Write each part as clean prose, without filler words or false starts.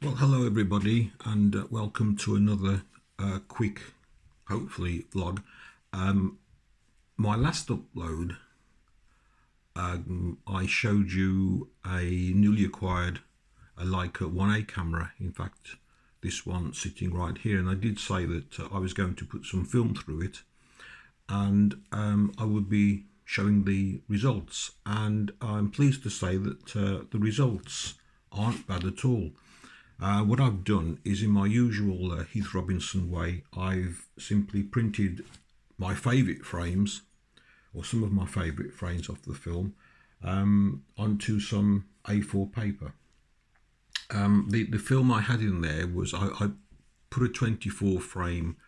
Well, hello everybody, and welcome to another quick, hopefully, vlog. Um, my last upload, I showed you a newly acquired a Leica 1A camera. In fact, this one sitting right here, and I did say that I was going to put some film through it, and I would be showing the results. And I'm pleased to say that the results aren't bad at all. What I've done is, in my usual Heath Robinson way, I've simply printed my favourite frames, or some of my favourite frames of the film, onto some A4 paper. The film I had in there was I put a 24 frame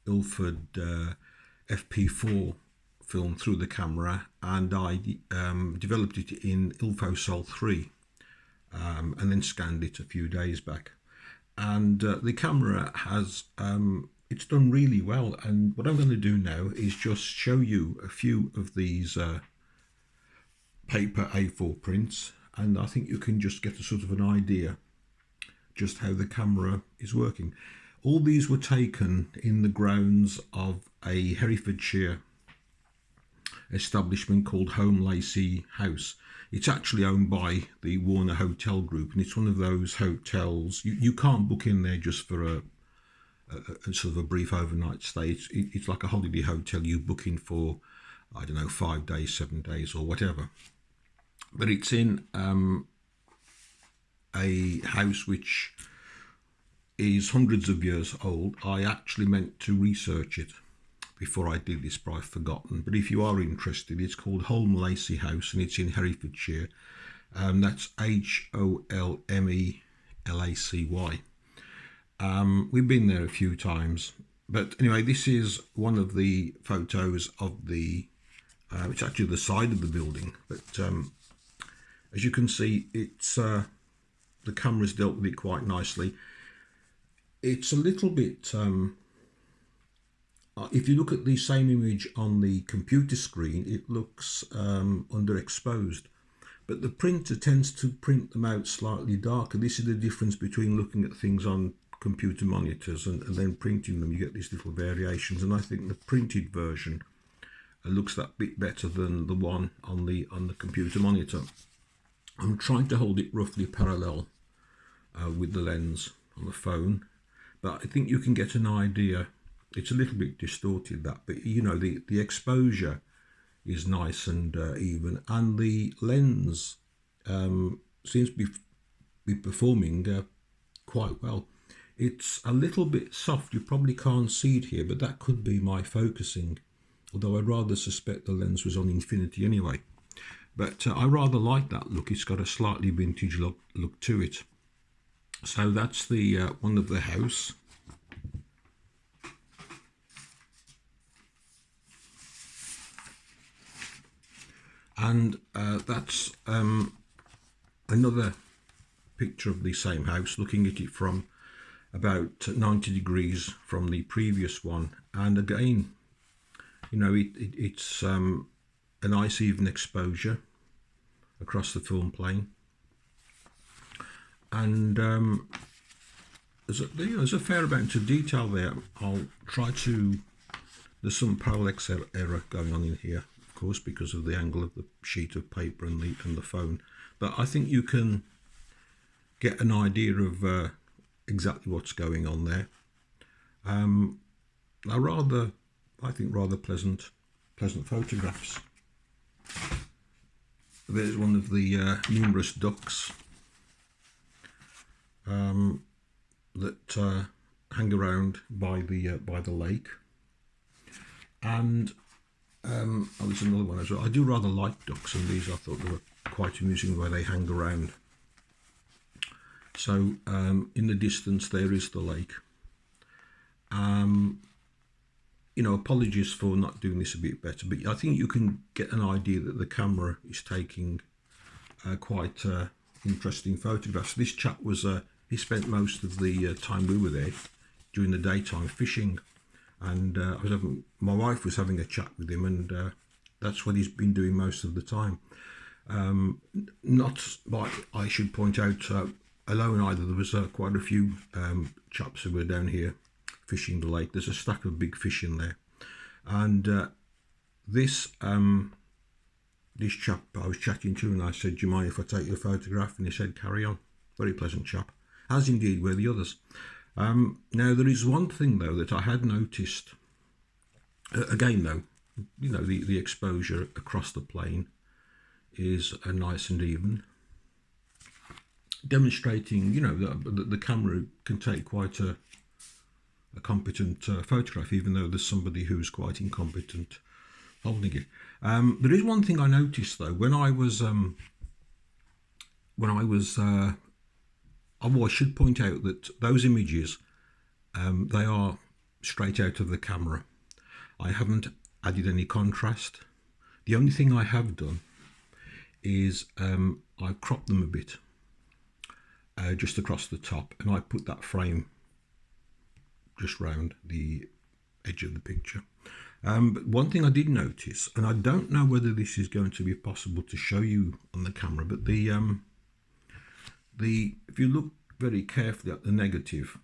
Ilford FP4 film through the camera, and I developed it in Ilfocell 3. And then scanned it a few days back. And the camera has, it's done really well. And what I'm going to do now is just show you a few of these paper A4 prints. And I think you can just get a sort of an idea just how the camera is working. All these were taken in the grounds of a Herefordshire establishment called Home Lacey House. It's actually owned by the Warner Hotel Group, and it's one of those hotels you can't book in there just for a sort of a brief overnight stay. It's like a holiday hotel. You book in for, I don't know, 5 days, 7 days, or whatever. But it's in a house which is hundreds of years old. I actually meant to research it before I did this, but I've forgotten. But if you are interested, it's called Holme Lacey House, and it's in Herefordshire. That's HOLMELACY. We've been there a few times. But anyway, this is one of the photos of the, it's actually the side of the building. But as you can see, it's the camera's dealt with it quite nicely. It's a little bit... if you look at the same image on the computer screen, it looks underexposed, but the printer tends to print them out slightly darker. This is the difference between looking at things on computer monitors and then printing them. You get these little variations, and I think the printed version looks that bit better than the one on the computer monitor. I'm trying to hold it roughly parallel with the lens on the phone, but I think you can get an idea. It's a little bit distorted, that, but you know, the exposure is nice and even, and the lens seems to be performing quite well. It's a little bit soft. You probably can't see it here, but that could be my focusing, although I'd rather suspect the lens was on infinity anyway. But I rather like that look. It's got a slightly vintage look to it. So that's the one of the house. And that's another picture of the same house, looking at it from about 90 degrees from the previous one. And again, you know, it's a nice even exposure across the film plane. And there's a fair amount of detail there. I'll try to... There's some parallax error going on in here, of course, because of the angle of the sheet of paper and the phone. But I think you can get an idea of exactly what's going on there. I think rather pleasant photographs. There's one of the numerous ducks that hang around by the lake. And there's another one as well. I do rather like ducks, and these I thought they were quite amusing the way they hang around. So in the distance there is the lake. You know, apologies for not doing this a bit better, but I think you can get an idea that the camera is taking quite interesting photographs. This chap was, he spent most of the time we were there during the daytime fishing, and my wife was having a chat with him, and that's what he's been doing most of the time. Not, but I should point out, alone either. There was quite a few chaps who were down here fishing the lake. There's a stack of big fish in there, and this this chap I was chatting to, and I said, "Do you mind if I take your photograph?" And he said, "Carry on." Very pleasant chap, as indeed were the others. Now there is one thing though that I had noticed. Again though, you know, the exposure across the plane is nice and even, demonstrating, you know, that the camera can take quite a competent photograph, even though there's somebody who's quite incompetent holding it. There is one thing I noticed though when I was I should point out that those images, they are straight out of the camera. I haven't added any contrast. The only thing I have done is I've cropped them a bit, just across the top, and I put that frame just round the edge of the picture. But one thing I did notice, and I don't know whether this is going to be possible to show you on the camera, but if you look very carefully at the negative,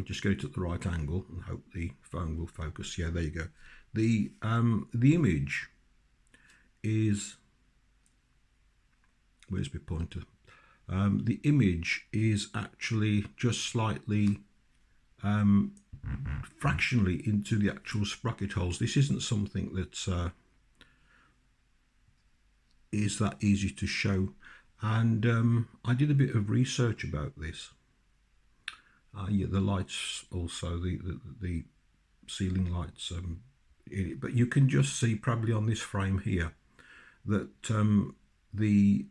just go to the right angle and hope the phone will focus. Yeah, there you go. The image is, where's my pointer? The image is actually just slightly fractionally into the actual sprocket holes. This isn't something that's is that easy to show, and I did a bit of research about this. Yeah, the lights also, the ceiling lights, but you can just see probably on this frame here that the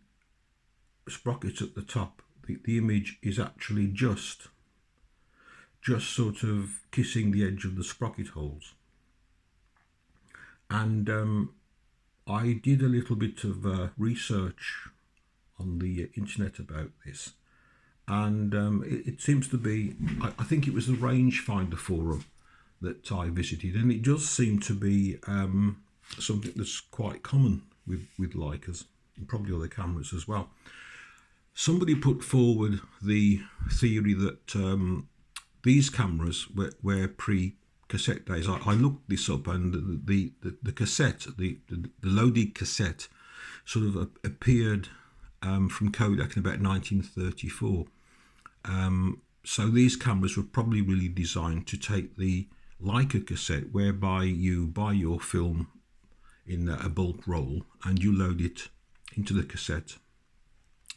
sprocket at the top, the image is actually just sort of kissing the edge of the sprocket holes. And I did a little bit of research on the internet about this, and it seems to be, I think it was the rangefinder forum that I visited, and it does seem to be something that's quite common with Leicas and probably other cameras as well. Somebody put forward the theory that these cameras were pre-cassette days. I looked this up, and the cassette, the loaded cassette, sort of appeared from Kodak in about 1934. So these cameras were probably really designed to take the Leica cassette, whereby you buy your film in a bulk roll and you load it into the cassette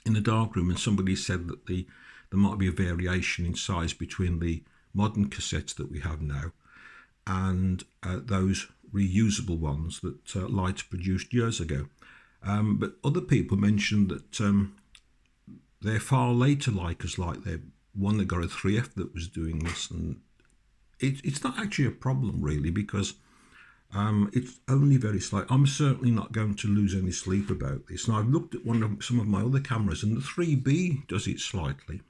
in the darkroom. And somebody said that there might be a variation in size between the modern cassettes that we have now and those reusable ones that Leica produced years ago. But other people mentioned that they're far later Leicas, like the one that got a 3F that was doing this, and it's not actually a problem really, because it's only very slight. I'm certainly not going to lose any sleep about this. And I've looked at some of my other cameras, and the 3B does it slightly,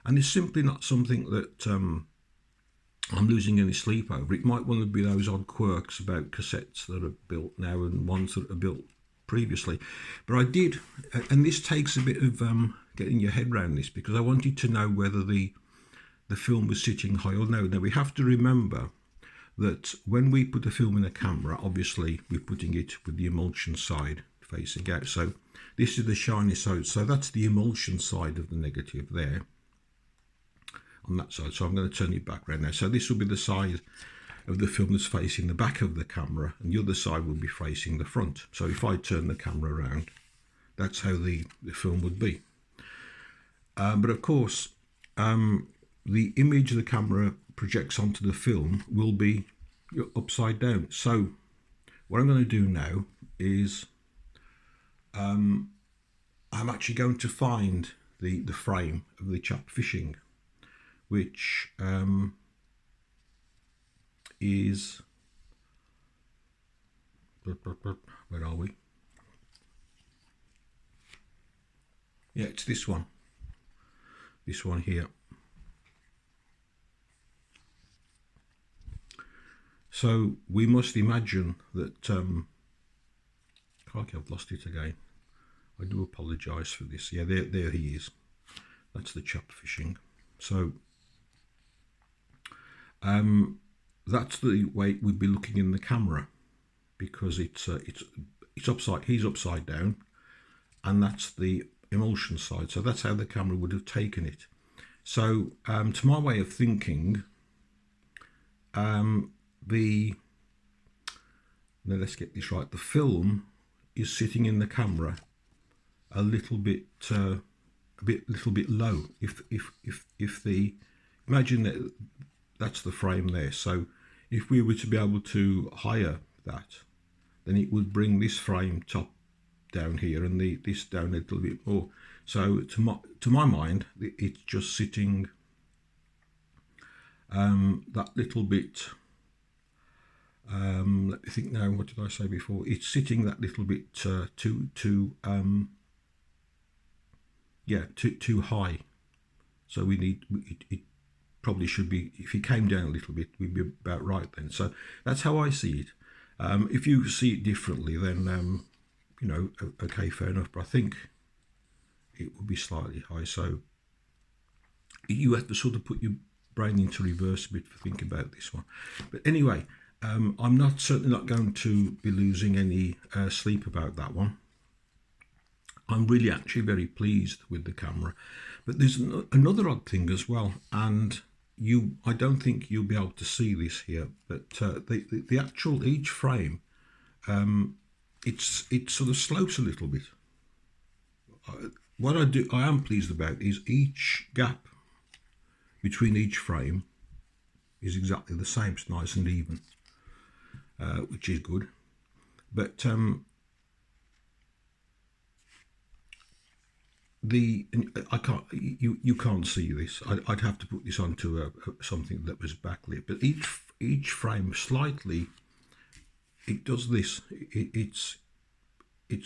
and it's simply not something that I'm losing any sleep over. It might want to be those odd quirks about cassettes that are built now and ones that are built previously. But I did, and this takes a bit of getting your head around this, because I wanted to know whether the film was sitting high or no. Now we have to remember that when we put a film in a camera, obviously we're putting it with the emulsion side facing out. So this is the shiny side, so that's the emulsion side of the negative there on that side. So I'm going to turn it back around now. So this will be the side of the film that's facing the back of the camera, and the other side will be facing the front. So if I turn the camera around, that's how the film would be. But of course, the image the camera projects onto the film will be upside down. So what I'm going to do now is I'm actually going to find the frame of the chap fishing, which is, where are we? Yeah, it's this one here. So we must imagine that, I've lost it again. I do apologise for this. Yeah, there he is. That's the chop fishing. So that's the way we'd be looking in the camera, because it's upside. He's upside down, and that's the emulsion side. So that's how the camera would have taken it. So to my way of thinking, now let's get this right. The film is sitting in the camera a little bit low. If the, imagine that that's the frame there. So if we were to be able to higher that, then it would bring this frame top down here and this down a little bit more. So to my mind, it's just sitting that little bit. Let me think now. What did I say before? It's sitting that little bit too high. So we need it probably should be, if it came down a little bit, we'd be about right then. So that's how I see it. If you see it differently, then you know, okay, fair enough. But I think it would be slightly high. So you have to sort of put your brain into reverse a bit to think about this one. But anyway, I'm certainly not going to be losing any sleep about that one. I'm really actually very pleased with the camera. But there's another odd thing as well, and I don't think you'll be able to see this here, but the actual, each frame, it sort of slopes a little bit. What I am pleased about is each gap between each frame is exactly the same. It's nice and even, which is good. But I can't, you can't see this. I'd have to put this onto something that was backlit. But each frame slightly, it does this. It's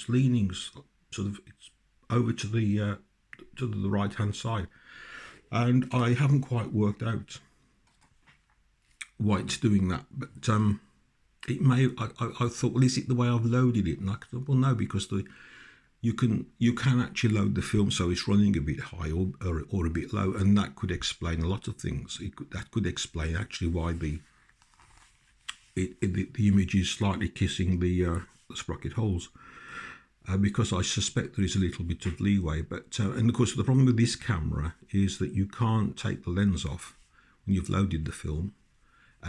leaning sort of, it's over to the right hand side, and I haven't quite worked out why it's doing that. But it may. I thought, well, is it the way I've loaded it? And I thought, well, no, because you can actually load the film so it's running a bit high or a bit low, and that could explain a lot of things. That could explain actually why the image is slightly kissing the sprocket holes, because I suspect there is a little bit of leeway. But and of course the problem with this camera is that you can't take the lens off when you've loaded the film.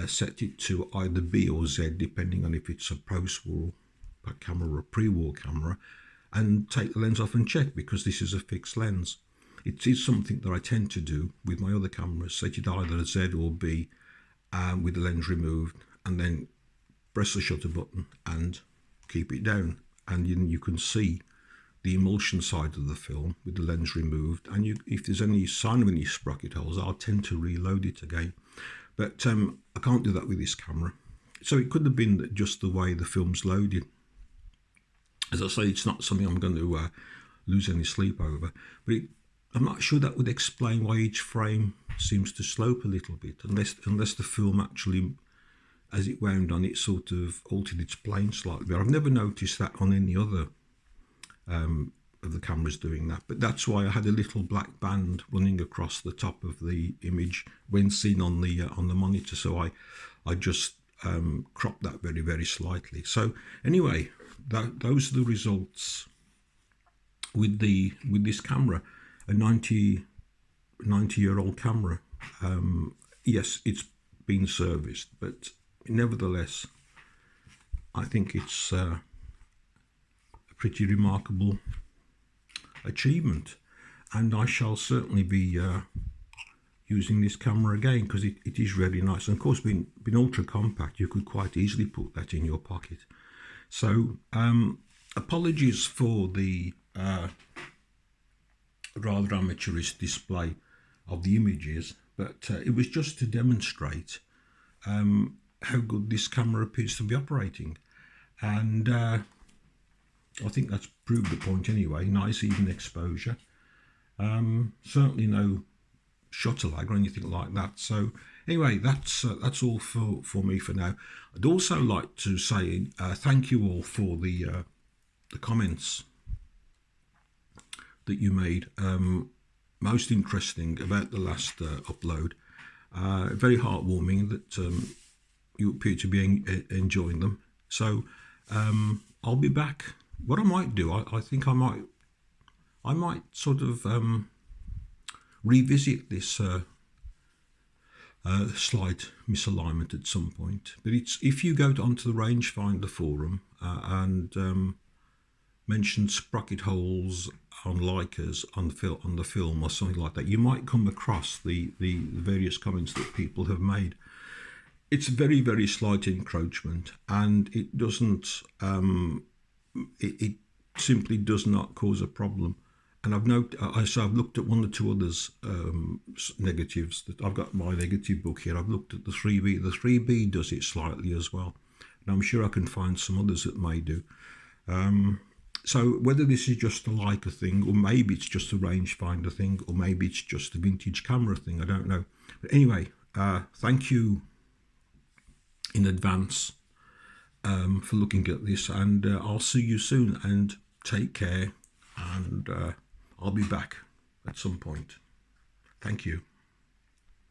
Set it to either B or Z depending on if it's a post-war camera or a pre-war camera, and take the lens off and check, because this is a fixed lens. It is something that I tend to do with my other cameras, set it either a Z or B with the lens removed, and then press the shutter button and keep it down, and you can see the emulsion side of the film with the lens removed, and if there's any sign of any sprocket holes, I'll tend to reload it again. But I can't do that with this camera. So it could have been just the way the film's loaded. As I say, it's not something I'm going to lose any sleep over. But I'm not sure that would explain why each frame seems to slope a little bit, unless the film actually, as it wound on, it sort of altered its plane slightly. But I've never noticed that on any other of the cameras doing that. But that's why I had a little black band running across the top of the image when seen on the monitor. So I just cropped that very, very slightly. So anyway, those are the results with this camera, a 90-year-old camera. Yes, it's been serviced, but nevertheless, I think it's a pretty remarkable achievement, and I shall certainly be using this camera again, because it is really nice. And of course, being ultra compact, you could quite easily put that in your pocket. So apologies for the rather amateurish display of the images, but it was just to demonstrate how good this camera appears to be operating, and I think that's proved the point anyway. Nice even exposure, certainly no shutter lag or anything like that. So anyway, that's all for me for now. I'd also like to say thank you all for the comments that you made most interesting about the last upload. Very heartwarming that you appear to be enjoying them. So I'll be back. What I might do, I think I might sort of revisit this slight misalignment at some point. But it's, if you go onto the rangefinder forum and mention sprocket holes on Leicas on the film or something like that, you might come across the various comments that people have made. It's very, very slight encroachment, and it doesn't it simply does not cause a problem. And I've looked at one or two others negatives. That I've got my negative book here. I've looked at the 3B. The 3B does it slightly as well, and I'm sure I can find some others that may do. So whether this is just a Leica thing, or maybe it's just a rangefinder thing, or maybe it's just a vintage camera thing, I don't know. But anyway, thank you in advance for looking at this, and I'll see you soon, and take care, and I'll be back at some point. Thank you.